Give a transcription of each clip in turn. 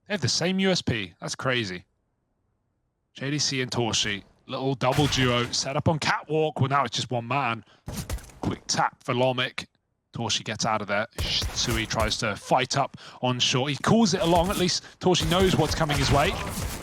They have the same USP. That's crazy. JDC and Torshi, little double duo set up on catwalk. Well, now it's just one man. Quick tap for Lomic. Torshi gets out of there. Sui tries to fight up on short. He calls it along. At least Torshi knows what's coming his way.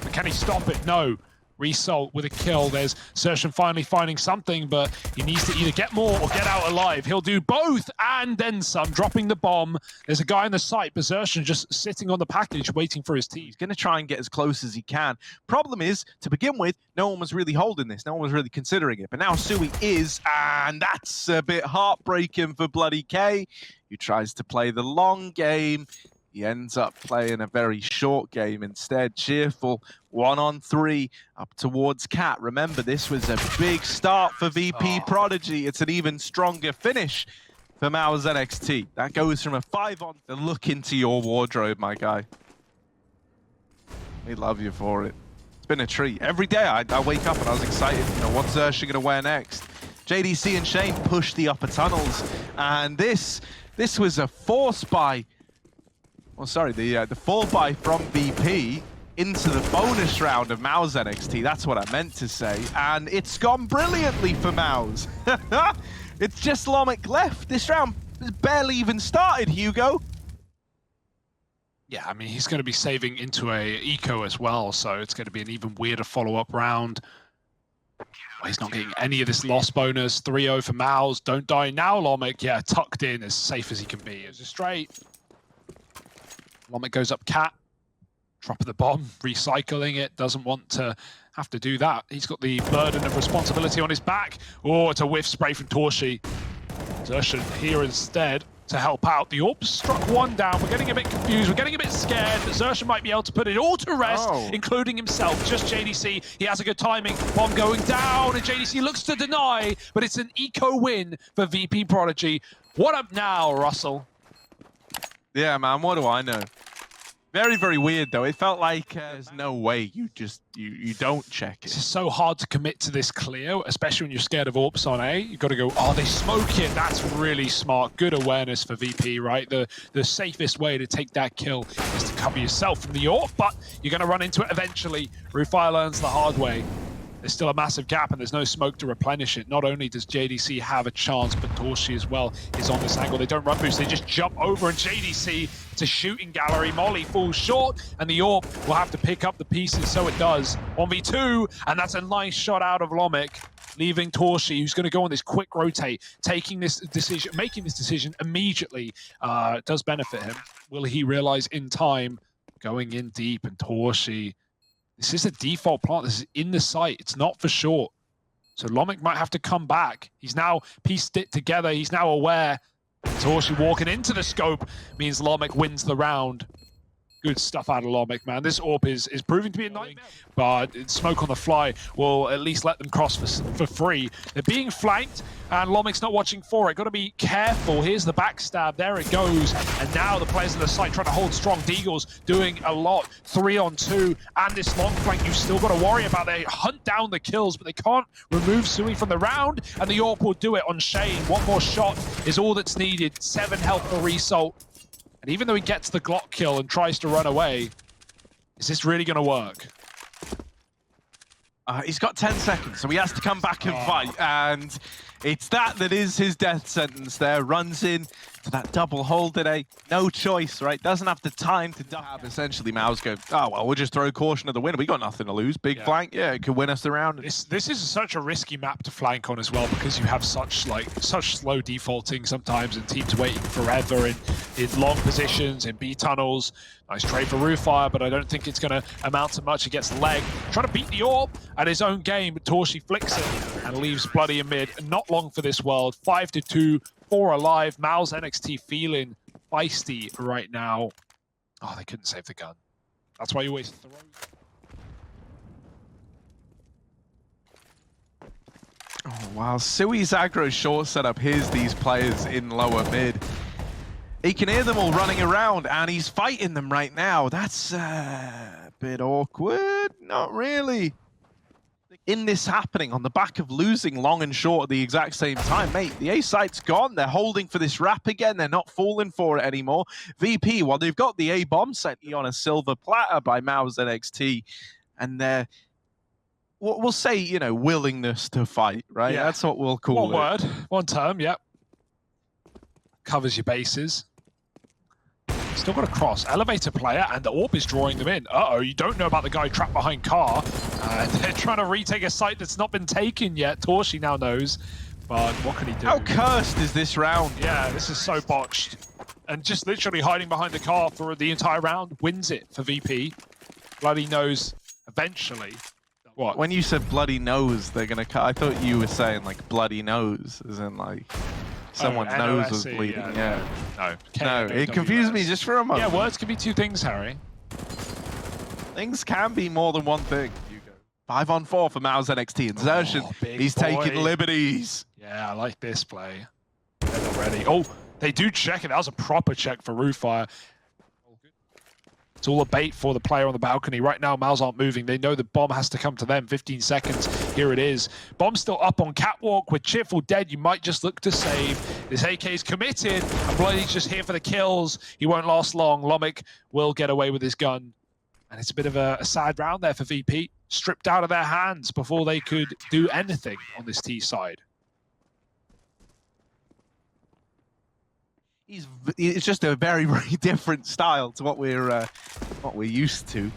But can he stop it? No. Result with a kill. There's Xerxan finally finding something, but he needs to either get more or get out alive. He'll do both and then some, dropping the bomb. There's a guy on the site, but Xerxan just sitting on the package waiting for his team. He's going to try and get as close as he can. Problem is, to begin with, no one was really holding this. No one was really considering it. But now Sui is, and that's a bit heartbreaking for bloody K, who tries to play the long game. He ends up playing a very short game instead. Cheerful 1-on-3 up towards Cat. Remember, this was a big start for VP.Prodigy. It's an even stronger finish for Mouz NXT. That goes from a 5-on to look into your wardrobe, my guy. We love you for it. It's been a treat. Every day I wake up and I was excited. You know, what's Xerxan going to wear next? JDC and Shane pushed the upper tunnels. And this was a force by... Well, sorry, the fall by from VP into the bonus round of Mouz NXT. That's what I meant to say. And it's gone brilliantly for Mouz. It's just Lomic left. This round has barely even started, Hugo. Yeah, I mean, he's going to be saving into a eco as well, so it's going to be an even weirder follow-up round. Well, he's not getting any of this loss bonus. 3-0 for Mouz. Don't die now, Lomic. Yeah, tucked in, as safe as he can be. It's a straight. Lomic goes up cat, drop of the bomb, recycling it, doesn't want to have to do that. He's got the burden of responsibility on his back. Oh, it's a whiff spray from Torshi. Xerxan here instead to help out. The Orb struck one down. We're getting a bit confused. We're getting a bit scared. But Xerxan might be able to put it all to rest, including himself. Just JDC. He has a good timing. Bomb going down, and JDC looks to deny, but it's an eco win for VP.Prodigy. What up now, Russell? Yeah, man, what do I know? Very, very weird, though. It felt like there's no way you don't check it. It's just so hard to commit to this clear, especially when you're scared of AWPs on A. You've got to go, oh, they smoke it. That's really smart. Good awareness for VP, right? The safest way to take that kill is to cover yourself from the AWP, but you're going to run into it eventually. Rufire learns the hard way. There's still a massive gap and there's no smoke to replenish it. Not only does JDC have a chance, but Torshi as well is on this angle. They don't run boost, they just jump over, and JDC, it's a shooting gallery. Molly falls short and the AWP will have to pick up the pieces, so it does. 1v2, and that's a nice shot out of Lomic, leaving Torshi, who's going to go on this quick rotate, making this decision immediately. Does benefit him. Will he realize in time? Going in deep, and Torshi, this is a default plant. This is in the site. It's not for short. So Lomic might have to come back. He's now pieced it together. He's now aware. Torshi walking into the scope means Lomic wins the round. Good stuff out of Lomic, man. This AWP is proving to be a nightmare, but smoke on the fly will at least let them cross for free. They're being flanked, and Lomic's not watching for it. Got to be careful. Here's the backstab. There it goes. And now the players on the site trying to hold strong. Deagle's doing a lot. 3-on-2, and this long flank you've still got to worry about. They hunt down the kills, but they can't remove Sui from the round, and the AWP will do it on Shane. One more shot is all that's needed. 7 health for Result. And even though he gets the Glock kill and tries to run away, is this really going to work? He's got 10 seconds, so he has to come back and fight. And it's that is his death sentence there. Runs in to that double hold today. No choice, right? Doesn't have the time to die. Essentially, Mouz go, oh, well, we'll just throw caution at the winner. We got nothing to lose. Big flank, yeah, it could win us the round. This is such a risky map to flank on as well, because you have such slow defaulting sometimes, and teams waiting forever in long positions, in B tunnels. Nice trade for Rufire, but I don't think it's going to amount to much. He gets the leg. Trying to beat the AWP at his own game, but Torshi flicks it and leaves Bloody in mid. Not long for this world. 5-2, 4 alive. Mouz NXT feeling feisty right now. Oh, they couldn't save the gun. That's why you always throw. Oh, wow. Sui's aggro short setup. Here's these players in lower mid. He can hear them all running around, and he's fighting them right now. That's a bit awkward. Not really. in this happening on the back of losing long and short at the exact same time, mate, the A site's gone. They're holding for this wrap again. They're not falling for it anymore. VP, well, they've got the A bomb set on a silver platter by Mouz NXT, and they're, we'll say, you know, willingness to fight, right? Yeah. That's what we'll call it. One word, one term, yep. Covers your bases. Still got a cross. Elevator player, and the AWP is drawing them in. Uh-oh, you don't know about the guy trapped behind car. They're trying to retake a site that's not been taken yet. Torshi now knows, but what can he do? How cursed is this round? Yeah, this is so botched. And just literally hiding behind the car for the entire round wins it for VP. Bloody knows eventually. What? When you said bloody nose, they're going to cut. I thought you were saying like bloody nose, as in like... someone's nose was bleeding, yeah. No, it confused me just for a moment. Yeah, words can be two things, Harry. Things can be more than one thing. 5-on-4 for Mouz NXT insertion. He's taking liberties. Yeah, I like this play. They're not ready. Oh, they do check it. That was a proper check for Roofire. It's all a bait for the player on the balcony. Right now, Mouz aren't moving. They know the bomb has to come to them. 15 seconds. Here it is. Bomb's still up on catwalk. With Cheerful dead, you might just look to save. This AK is committed, and Bloody's just here for the kills. He won't last long. Lomik will get away with his gun. And it's a bit of a sad round there for VP. Stripped out of their hands before they could do anything on this T side. It's just a very, very different style to what we're used to.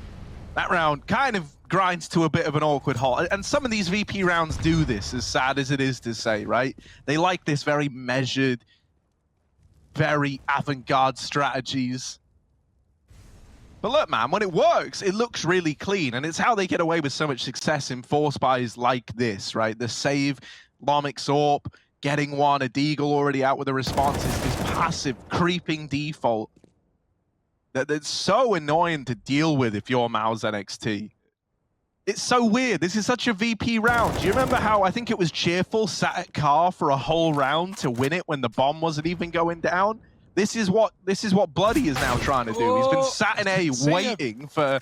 That round kind of grinds to a bit of an awkward halt, and some of these VP rounds do this, as sad as it is to say, right? They like this very measured, very avant-garde strategies. But look, man, when it works, it looks really clean, and it's how they get away with so much success in force buys like this, right? The save, Lomik's AWP, getting one, a Deagle already out with a response, is this passive, creeping default that's so annoying to deal with if you're Mouz NXT. It's so weird. This is such a VP round. Do you remember how, I think it was Cheerful, sat at car for a whole round to win it when the bomb wasn't even going down? This is what Bloody is now trying to do. He's been sat in A waiting for,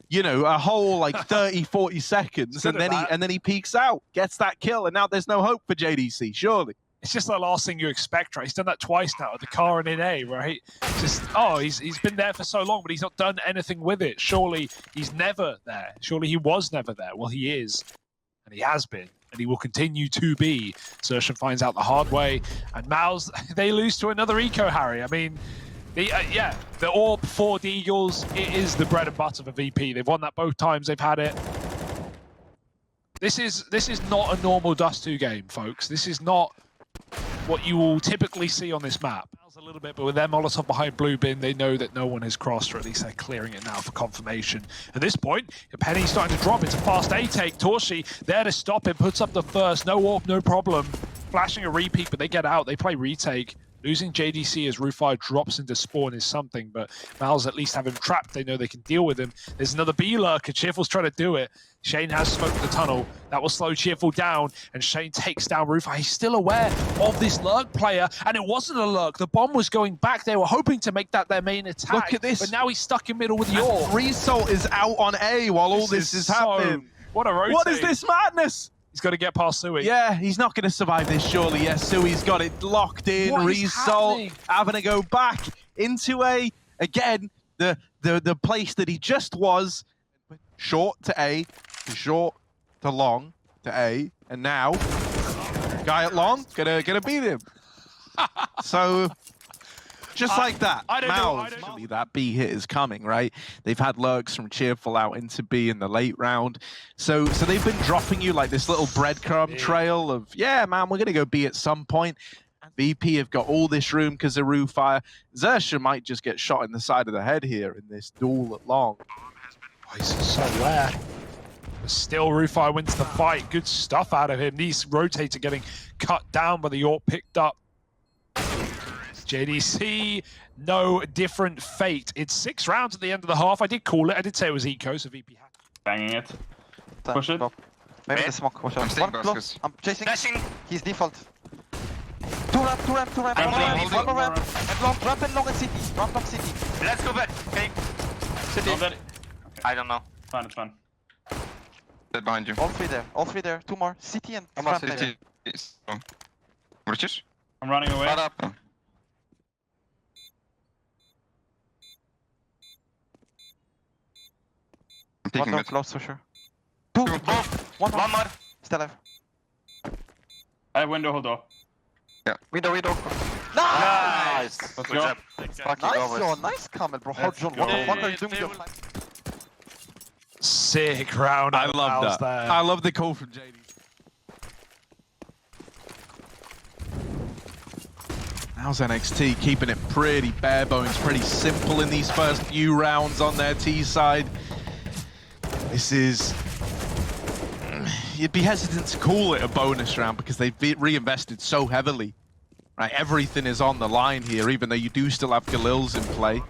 you know, a whole like 30, 40 seconds, and then he peeks out, gets that kill, and now there's no hope for JDC, surely. It's just the last thing you expect, right? He's done that twice now with the car and in A, right? Just, oh, he's been there for so long, but he's not done anything with it. Surely he's never there. Surely he was never there. Well, he is, and he has been, and he will continue to be. Zertian finds out the hard way, and Mouz, they lose to another eco, Harry. I mean, the AWP for the Eagles, it is the bread and butter for VP. They've won that both times they've had it. This is not a normal Dust 2 game, folks. This is not what you will typically see on this map. A little bit, but with them Molotov behind blue bin, they know that no one has crossed, or at least they're clearing it now for confirmation. At this point, Penny's starting to drop. It's a fast A take. Torshi there to stop him, puts up the first. No AWP, no problem. Flashing a repeat, but they get out. They play retake. Losing JDC as Roofire drops into spawn is something, but Mouz at least have him trapped. They know they can deal with him. There's another B lurker. Cheerful's trying to do it. Shane has smoked the tunnel. That will slow Cheerful down, and Shane takes down Roofire. He's still aware of this lurk player, and it wasn't a lurk. The bomb was going back. They were hoping to make that their main attack. Look at this. But now he's stuck in middle with the AWP. Result is out on A while all this is happening. What a rotate. What is this madness? He's got to get past Sui. Yeah, he's not going to survive this, surely. Yes, Sui's got it locked in. Result having to go back into A. Again, the place that he just was. Short to A, to short to long to A, and now guy at long gonna beat him. So just like that, Mouz, that B hit is coming, right? They've had lurks from Cheerful out into B in the late round. So they've been dropping you like this little breadcrumb trail of, yeah, man, we're gonna go B at some point. VP have got all this room because of Roofire. Zertian might just get shot in the side of the head here in this duel at long. Oh, he's so rare. But still, Roofire wins the fight. Good stuff out of him. These rotates are getting cut down, but the AWP picked up. JDC, no different fate. It's 6 rounds at the end of the half. I did call it. I did say it was eco, so VP had. Banging it. Push it. Maybe the smoke. Watch out. I'm staying close. I'm chasing. Flashing. He's default. Two ramp. One more ramp. And long, ramp and long and city. Ramp long city. Let's go back. Okay. City. Okay. I don't know. Fine, it's fine. Dead behind you. All three there. All three there. Two more. City and I'm not front city. Wrócisz? I'm running away. Shut up. I'm One peeking door mid. close for sure. Two. One more. Still alive. I have window, hold door. Window. Nice! Let's Good go. job. Fucking Nice, go, John. boys. Nice comment, bro. Let's John, go. what the fuck are you doing with your Sick round. I out of love Mouz that. there. I love the call from JD. Mouz NXT keeping it pretty bare bones, pretty simple in these first few rounds on their T side. This is... You'd be hesitant to call it a bonus round because they've reinvested so heavily. Right, everything is on the line here, even though you do still have Galils in play.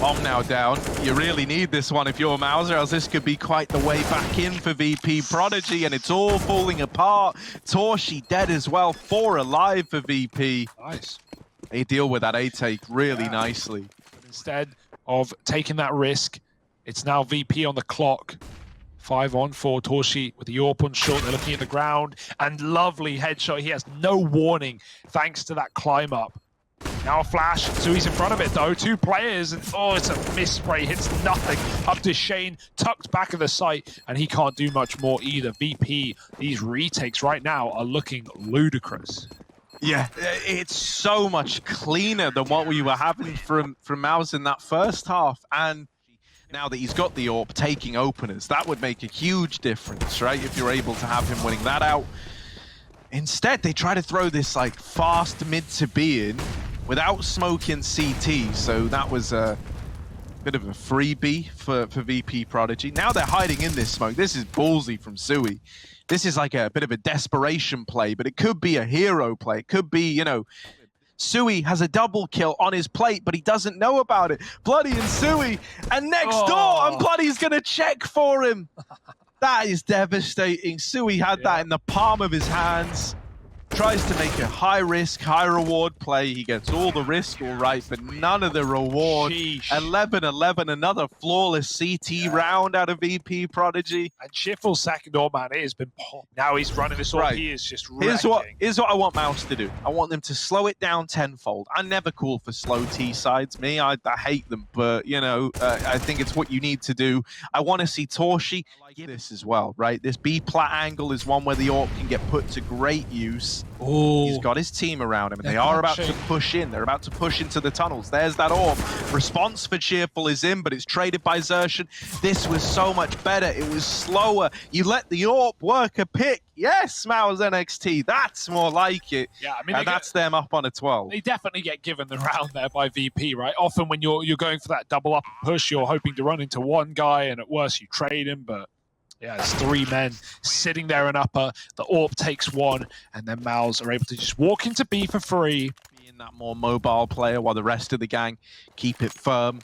Bomb now down. You really need this one if you're Mouz, else this could be quite the way back in for VP.Prodigy, and it's all falling apart. Torshi dead as well, 4 alive for VP. Nice. They deal with that A-take really nicely. But instead of taking that risk, it's now VP on the clock. 5 on 4, Torshi with the AWP on short. They're looking at the ground, and lovely headshot. He has no warning thanks to that climb up. Now a flash, Zooey's in front of it though. 2 players, and oh, it's a miss spray, hits nothing. Up to Shane, tucked back of the site, and he can't do much more either. VP, these retakes right now are looking ludicrous. Yeah, it's so much cleaner than what we were having from Mouz in that first half, and now that he's got the AWP taking openers, that would make a huge difference, right? If you're able to have him winning that out. Instead, they try to throw this like fast mid to B in without smoking CT, so that was a bit of a freebie for VP.Prodigy. Now they're hiding in this smoke. This is ballsy from Zywoo. This is like a bit of a desperation play, but it could be a hero play. It could be, you know, Zywoo has a double kill on his plate, but he doesn't know about it. Bloody and Zywoo, and next door, and Bloody's gonna check for him. That is devastating. Zywoo had that in the palm of his hands. Tries to make a high-risk, high-reward play. He gets all the risk all right, but none of the reward. 11-11, another flawless CT round out of VP.Prodigy. And Schiffel's second AWP, man, it has been popped. Now he's running this AWP, Right. he is just Here's what wrecking. I want Mouz to do. I want them to slow it down tenfold. I never call for slow T sides. I hate them, but you know, I think it's what you need to do. I want to see Torshi like this as well, right? This B-plat angle is one where the AWP can get put to great use. Oh, He's got his team around him, and they They're are about to punching. push in. They're about to push into the tunnels. There's that AWP. Response for Cheerful is in, but it's traded by Xertion. This was so much better. It was slower. You let the AWP work a pick. Yes, Mouz NXT. That's more like it. yeah, I mean, And that's them up on a 12. they definitely get given the round there by VP, right? Often when you're going for that double up push, you're hoping to run into one guy, and at worst you trade him, but yeah, it's 3 men sitting there in upper. The AWP takes 1, and then Mouz are able to just walk into B for free. Being that more mobile player while the rest of the gang keep it firm.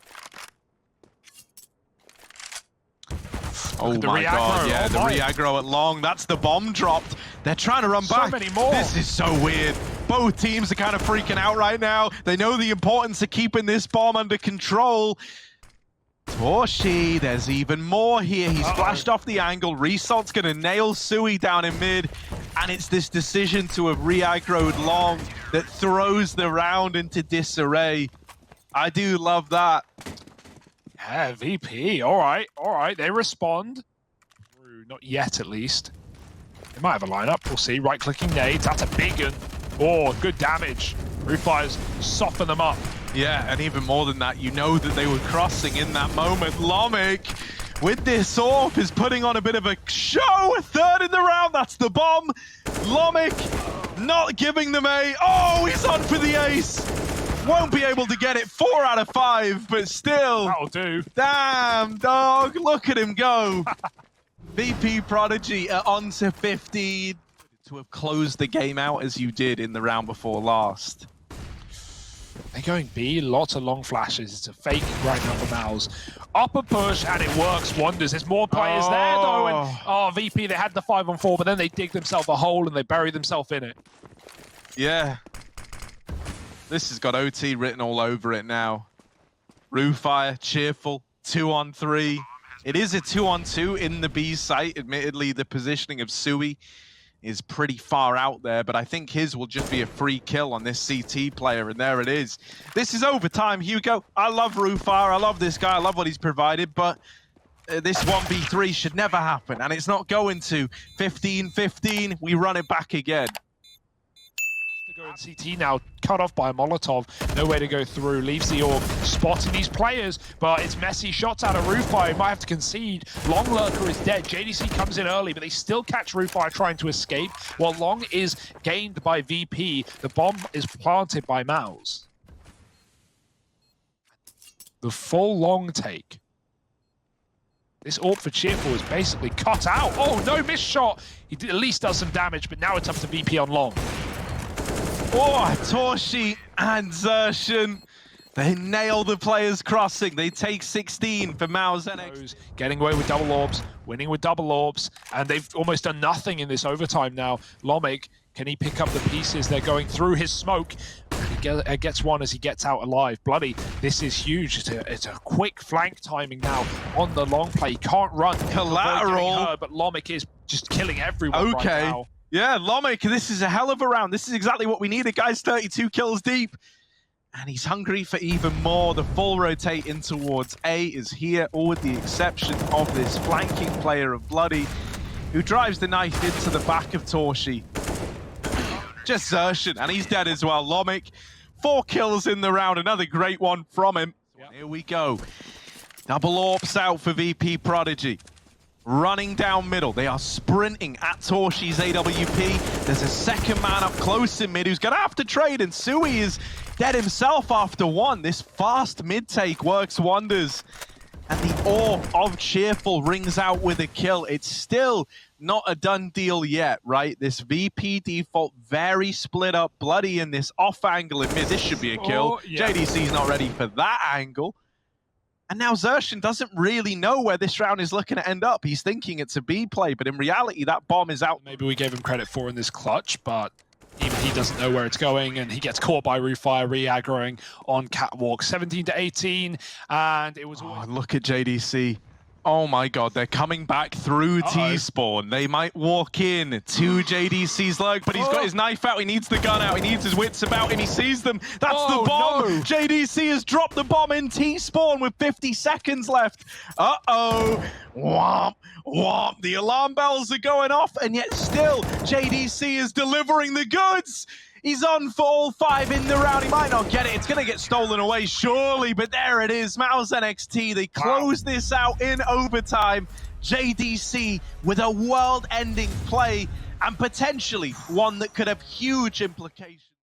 Oh the my re-aggro. god, yeah, Oh the my. re-aggro at long. That's the bomb dropped. They're trying to run So back. many more. This is so weird. Both teams are kind of freaking out right now. They know the importance of keeping this bomb under control. Torshi, there's even more here. He's flashed off the angle. Resalt's going to nail Zywoo down in mid. And it's this decision to have re-aggroed long that throws the round into disarray. I do love that. Yeah, VP. All right. They respond. Not yet, at least. They might have a lineup. We'll see. Right-clicking nades. That's a big one. Oh, good damage. Roof fires soften them up. Yeah, and even more than that, you know that they were crossing in that moment. Lomic, with this AWP, is putting on a bit of a show. A third in the round. That's the bomb. Lomic not giving them a... Oh, he's on for the ace. Won't be able to get it 4 out of 5, but still. That'll do. Damn, dog. Look at him go. VP.Prodigy on to 15. To have closed the game out as you did in the round before last. They're going B, lots of long flashes. It's a fake right now for Mouz. Up a push, and it works wonders. There's more players there, though. And VP, they had the 5-on-4, but then they dig themselves a hole and they bury themselves in it. Yeah. This has got OT written all over it now. Roofire, Cheerful, 2-on-3. It is a 2-on-2 in the B site. Admittedly, the positioning of zywoo is pretty far out there, but I think his will just be a free kill on this CT player, and there it is. This is overtime, Hugo. I love Rufar. I love this guy. I love what he's provided, but this 1v3 should never happen, and it's not going to. 15-15, we run it back again. Go in CT now, cut off by a Molotov, no way to go through, leaves the orb, spotting these players, but it's messy shots out of Rufire, might have to concede. Long Lurker is dead, JDC comes in early, but they still catch Rufire trying to escape, while Long is gained by VP, the bomb is planted by Mouz. The full Long take. This orb for Cheerful is basically cut out. Oh no, missed shot! He at least does some damage, but now it's up to VP on Long. Oh, Torshi and Zershan. They nail the players crossing. They take 16 for Mouz NXT. Getting away with double orbs, winning with double orbs, and they've almost done nothing in this overtime now. Lomik, can he pick up the pieces? They're going through his smoke. He gets one as he gets out alive. Bloody, this is huge. It's a quick flank timing now on the long play. He can't run. Collateral. But Lomik is just killing everyone right now. Yeah, Lomik, this is a hell of a round. This is exactly what we need. A guy's 32 kills deep. And he's hungry for even more. The full rotate in towards A is here, all with the exception of this flanking player of Bloody, who drives the knife into the back of Torshi. Just Zershan, and he's dead as well. Lomik, 4 kills in the round. Another great one from him. Yep. Here we go. Double orbs out for VP.Prodigy. Running down middle. They are sprinting at Torshi's AWP. There's a second man up close in mid who's going to have to trade, and zywoo is dead himself after one. This fast mid take works wonders. And the orb of Cheerful rings out with a kill. It's still not a done deal yet, right? This VP default very split up. Bloody in this off angle in mid. This should be a kill. Oh, yeah. JDC's not ready for that angle. And now Zershan doesn't really know where this round is looking to end up. He's thinking it's a B play, but in reality, that bomb is out. Maybe we gave him credit for in this clutch, but even he doesn't know where it's going, and he gets caught by Rufire re-aggroing on Catwalk. 17-18, and it was always... Oh, look at JDC. Oh my god, they're coming back through T-spawn. They might walk in to JDC's lurk, but he's got his knife out, he needs the gun out, he needs his wits about him, he sees them. That's the bomb! No. JDC has dropped the bomb in T-spawn with 50 seconds left. Uh-oh! Womp, womp. The alarm bells are going off, and yet still JDC is delivering the goods! He's on for all 5 in the round. He might not get it. It's going to get stolen away, surely. But there it is. Mouz NXT. They close this out in overtime. JDC with a world-ending play, and potentially one that could have huge implications.